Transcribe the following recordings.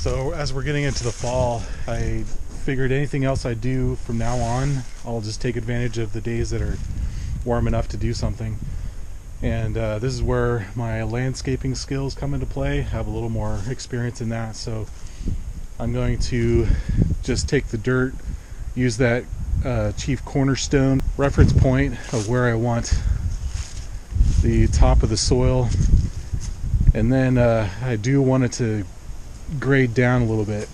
So as we're getting into the fall, I figured anything else I do from now on, I'll just take advantage of the days that are warm enough to do something. And this is where my landscaping skills come into play. I have a little more experience in that, so I'm going to just take the dirt, use that chief cornerstone reference point of where I want the top of the soil, and then I do want it to grade down a little bit,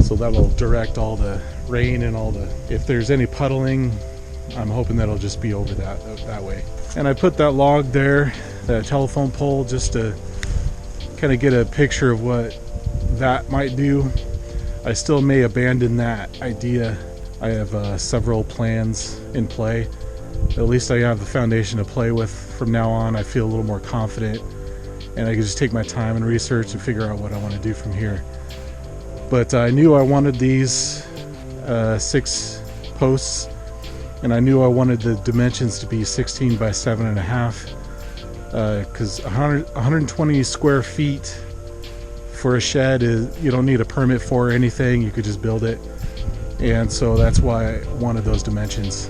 so that'll direct all the rain and all the, if there's any puddling, I'm hoping that'll just be over that way. And I put that log there, that telephone pole, just to kind of get a picture of what that might do. I still may abandon that idea. I have several plans in play. At least I have the foundation to play with from now on. I feel a little more confident, and I can just take my time and research and figure out what I want to do from here. But I knew I wanted these 6 posts, and I knew I wanted the dimensions to be 16 by 7.5, because 120 square feet for a shed is, you don't need a permit for anything, you could just build it. And so that's why I wanted those dimensions.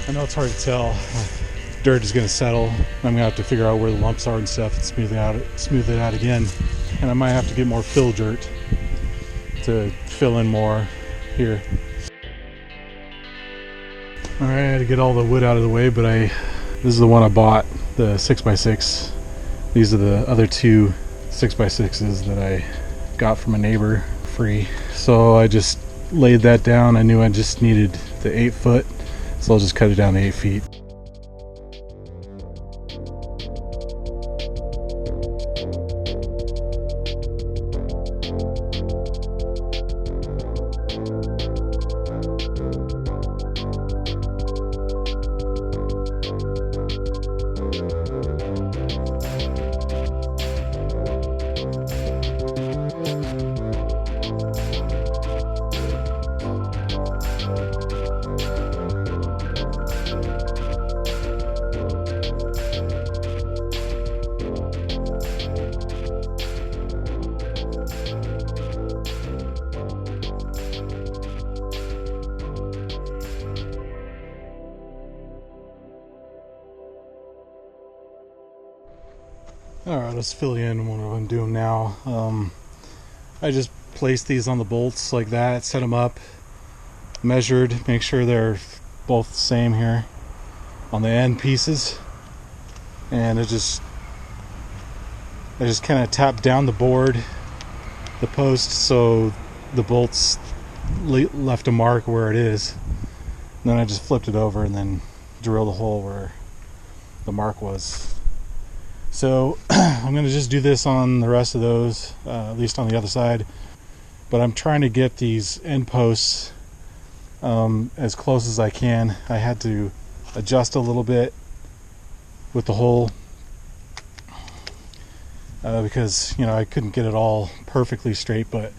I know it's hard to tell. Dirt is going to settle. I'm going to have to figure out where the lumps are and stuff and smooth it out again. And I might have to get more fill dirt to fill in more here. All right, I had to get all the wood out of the way, but this is the one I bought, the 6x6. These are the other 2 6x6s that I got from a neighbor free. So I just laid that down. I knew I just needed the 8-foot. So I'll just cut it down to 8 feet. Alright, let's fill you in what I'm doing now. I just placed these on the bolts like that, set them up, measured, make sure they're both the same here on the end pieces, and I just kind of tapped down the board, the post, so the bolts left a mark where it is. And then I just flipped it over and then drilled a hole where the mark was. So I'm going to just do this on the rest of those, at least on the other side. But I'm trying to get these end posts as close as I can. I had to adjust a little bit with the hole because, you know, I couldn't get it all perfectly straight. But,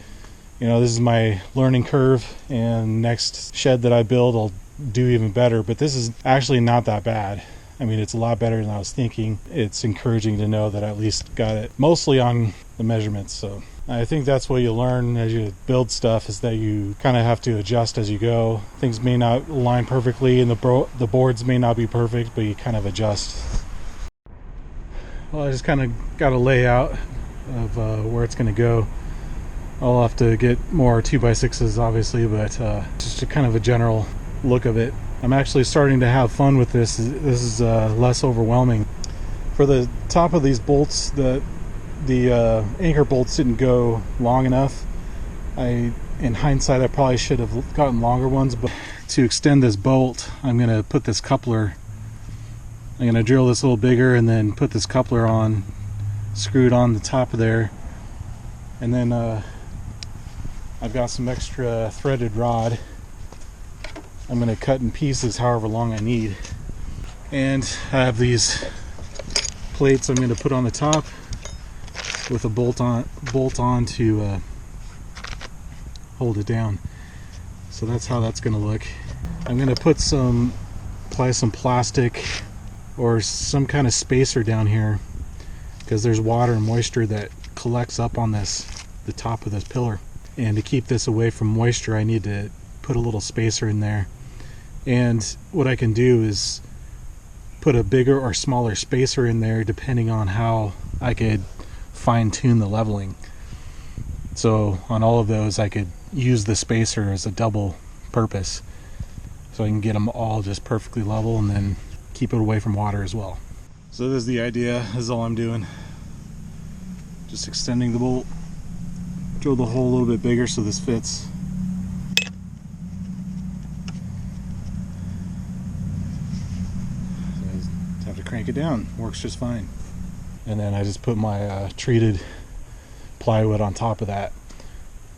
you know, this is my learning curve, and next shed that I build I'll do even better. But this is actually not that bad. I mean, it's a lot better than I was thinking. It's encouraging to know that I at least got it mostly on the measurements. So I think that's what you learn as you build stuff, is that you kind of have to adjust as you go. Things may not align perfectly and the boards may not be perfect, but you kind of adjust Well, I just kind of got a layout of where it's going to go. I'll have to get more 2x6s obviously, but just a kind of a general look of it. I'm actually starting to have fun with this. This is less overwhelming. For the top of these bolts, the anchor bolts didn't go long enough. In hindsight, I probably should have gotten longer ones, but to extend this bolt, I'm going to put this coupler. I'm going to drill this a little bigger and then put this coupler on, screw it on the top of there, and then I've got some extra threaded rod. I'm going to cut in pieces however long I need, and I have these plates I'm going to put on the top with a bolt on to hold it down. So that's how that's going to look. I'm going to put apply some plastic or some kind of spacer down here, because there's water and moisture that collects up on the top of this pillar, and to keep this away from moisture I need to put a little spacer in there. And what I can do is put a bigger or smaller spacer in there depending on how I could fine-tune the leveling. So on all of those I could use the spacer as a double purpose, so I can get them all just perfectly level and then keep it away from water as well. So this is the idea. This is all I'm doing. Just extending the bolt, drill the hole a little bit bigger so this fits. So have to crank it down. Works just fine. And then I just put my treated plywood on top of that,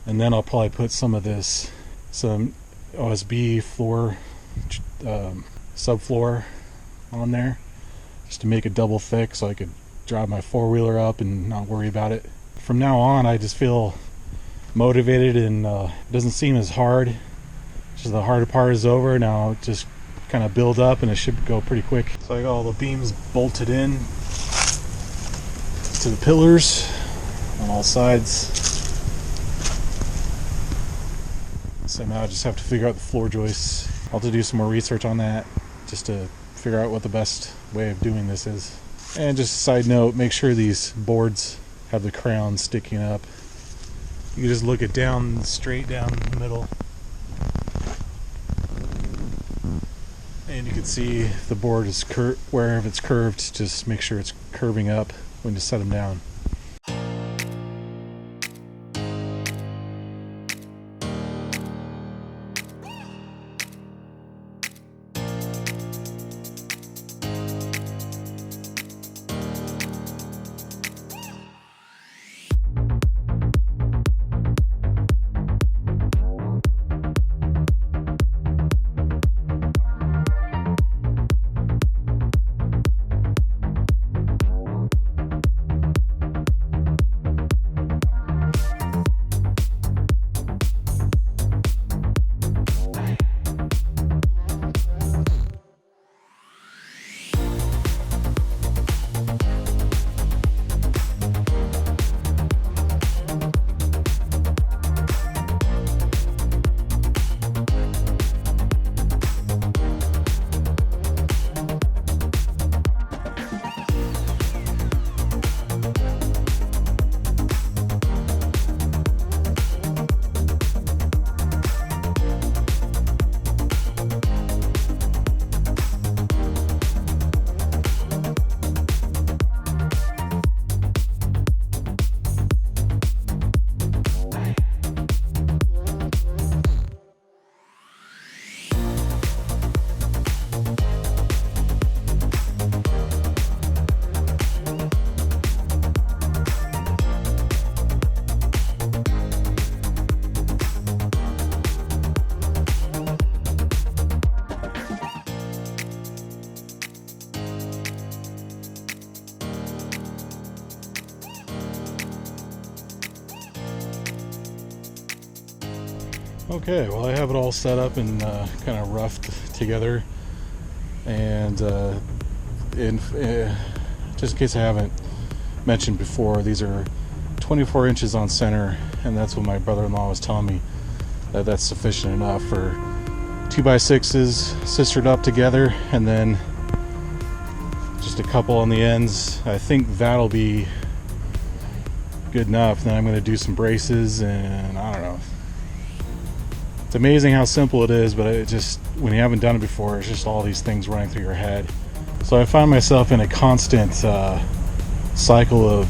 and then I'll probably put some OSB floor, subfloor on there, just to make it double thick so I could drive my four-wheeler up and not worry about it. From now on I just feel motivated, and it doesn't seem as hard. Just the harder part is over now. Just kind of build up and it should go pretty quick. So I got all the beams bolted in to the pillars on all sides. So now I just have to figure out the floor joists. I'll have to do some more research on that just to figure out what the best way of doing this is. And just a side note, make sure these boards have the crown sticking up. You can just look it down, straight down the middle, and you can see if the board is wherever it's curved, just make sure it's curving up when you set them down. Okay, well I have it all set up and kind of roughed together, and just in case I haven't mentioned before, these are 24 inches on center, and that's what my brother-in-law was telling me, that's sufficient enough for 2x6s sistered up together, and then just just a couple on the ends. I think that'll be good enough. Then I'm going to do some braces, and I don't know. It's amazing how simple it is, but it just, when you haven't done it before, it's just all these things running through your head. So I find myself in a constant cycle of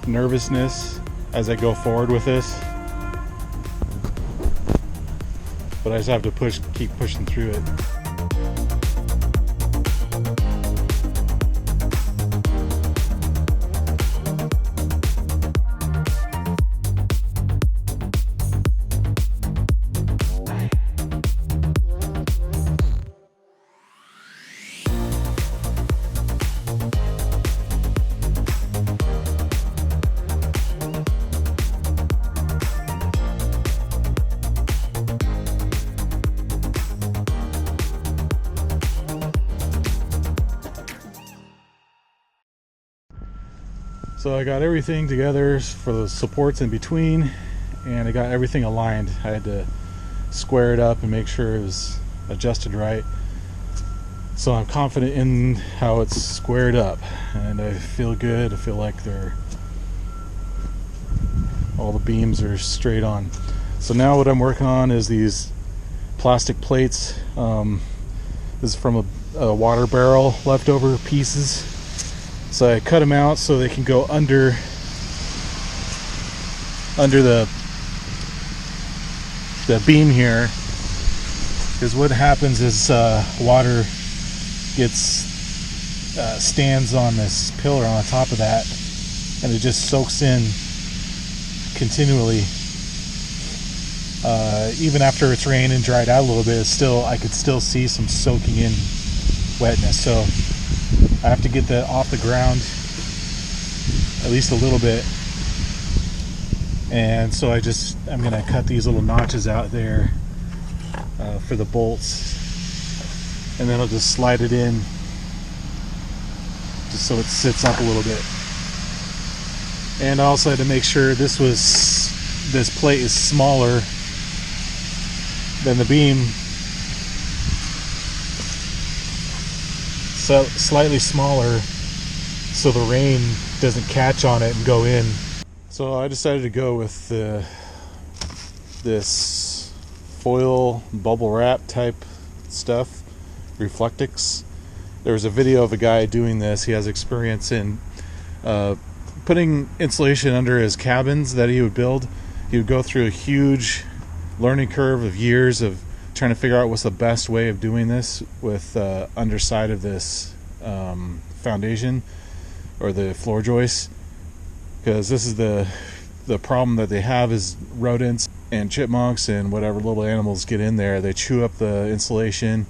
nervousness as I go forward with this. But I just have to keep pushing through it. So I got everything together for the supports in between, and I got everything aligned. I had to square it up and make sure it was adjusted right. So I'm confident in how it's squared up, and I feel good. I feel like all the beams are straight on. So now what I'm working on is these plastic plates. This is from a water barrel leftover pieces. So I cut them out so they can go under the beam here. Because what happens is water stands on this pillar on top of that, and it just soaks in continually. Even after it's rained and dried out a little bit, I could still see some soaking in wetness. So I have to get that off the ground at least a little bit. And so I'm gonna cut these little notches out there for the bolts, and then I'll just slide it in just so it sits up a little bit. And I also had to make sure this plate is smaller than the beam, so slightly smaller, so the rain doesn't catch on it and go in. So I decided to go with this foil bubble wrap type stuff, Reflectix. There was a video of a guy doing this. He has experience in putting insulation under his cabins that he would build. He would go through a huge learning curve of years of trying to figure out what's the best way of doing this with the underside of this foundation or the floor joist, because this is the problem that they have is rodents and chipmunks and whatever little animals get in there. They chew up the insulation,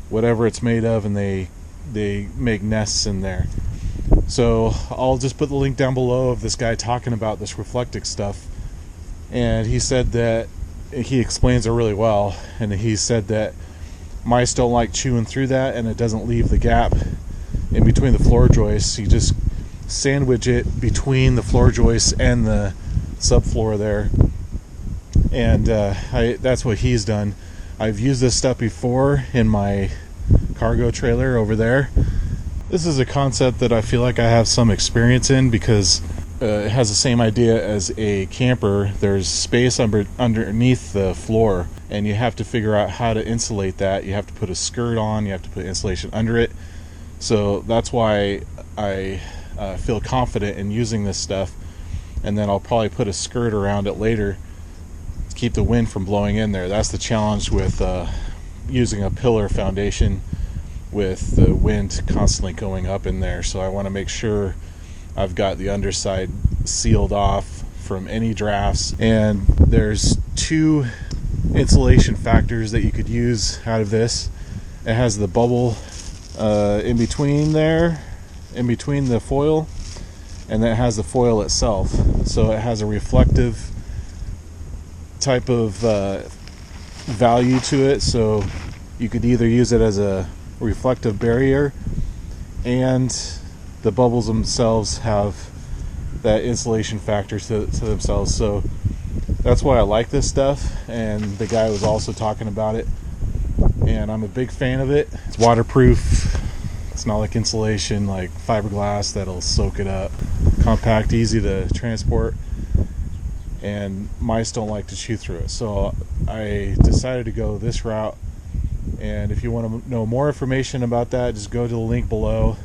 whatever it's made of, and they make nests in there. So I'll just put the link down below of this guy talking about this Reflectix stuff, and he said that he explains it really well, and he said that mice don't like chewing through that, and it doesn't leave the gap in between the floor joists. You just sandwich it between the floor joists and the subfloor there, and that's what he's done. I've used this stuff before in my cargo trailer over there. This is a concept that I feel like I have some experience in, because it has the same idea as a camper. There's space underneath the floor, and you have to figure out how to insulate that. You have to put a skirt on, you have to put insulation under it. So that's why I feel confident in using this stuff, and then I'll probably put a skirt around it later to keep the wind from blowing in there. That's the challenge with using a pillar foundation, with the wind constantly going up in there. So I want to make sure I've got the underside sealed off from any drafts. And there's two insulation factors that you could use out of this. It has the bubble in between there, in between the foil, and then it has the foil itself. So it has a reflective type of value to it. So you could either use it as a reflective barrier, and the bubbles themselves have that insulation factor to themselves. So That's why I like this stuff, and the guy was also talking about it, and I'm a big fan of it. It's waterproof. It's not like insulation, like fiberglass that'll soak it up. Compact, easy to transport, and mice don't like to chew through it. So I decided to go this route, and if you want to know more information about that, just go to the link below.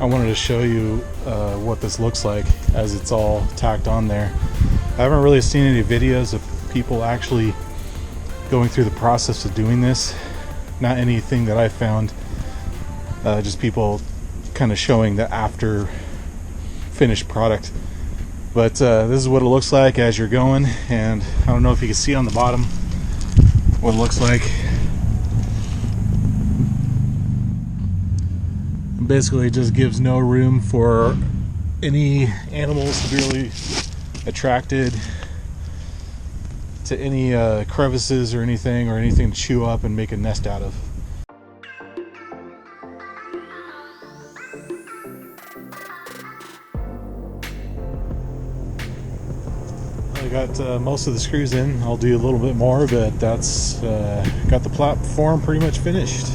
I wanted to show you what this looks like as it's all tacked on there. I haven't really seen any videos of people actually going through the process of doing this. Not anything that I found, just people kind of showing the after finished product. But this is what it looks like as you're going, and I don't know if you can see on the bottom what it looks like. Basically, it just gives no room for any animals to be really attracted to any crevices or anything to chew up and make a nest out of. I got most of the screws in. I'll do a little bit more, but that's got the platform pretty much finished.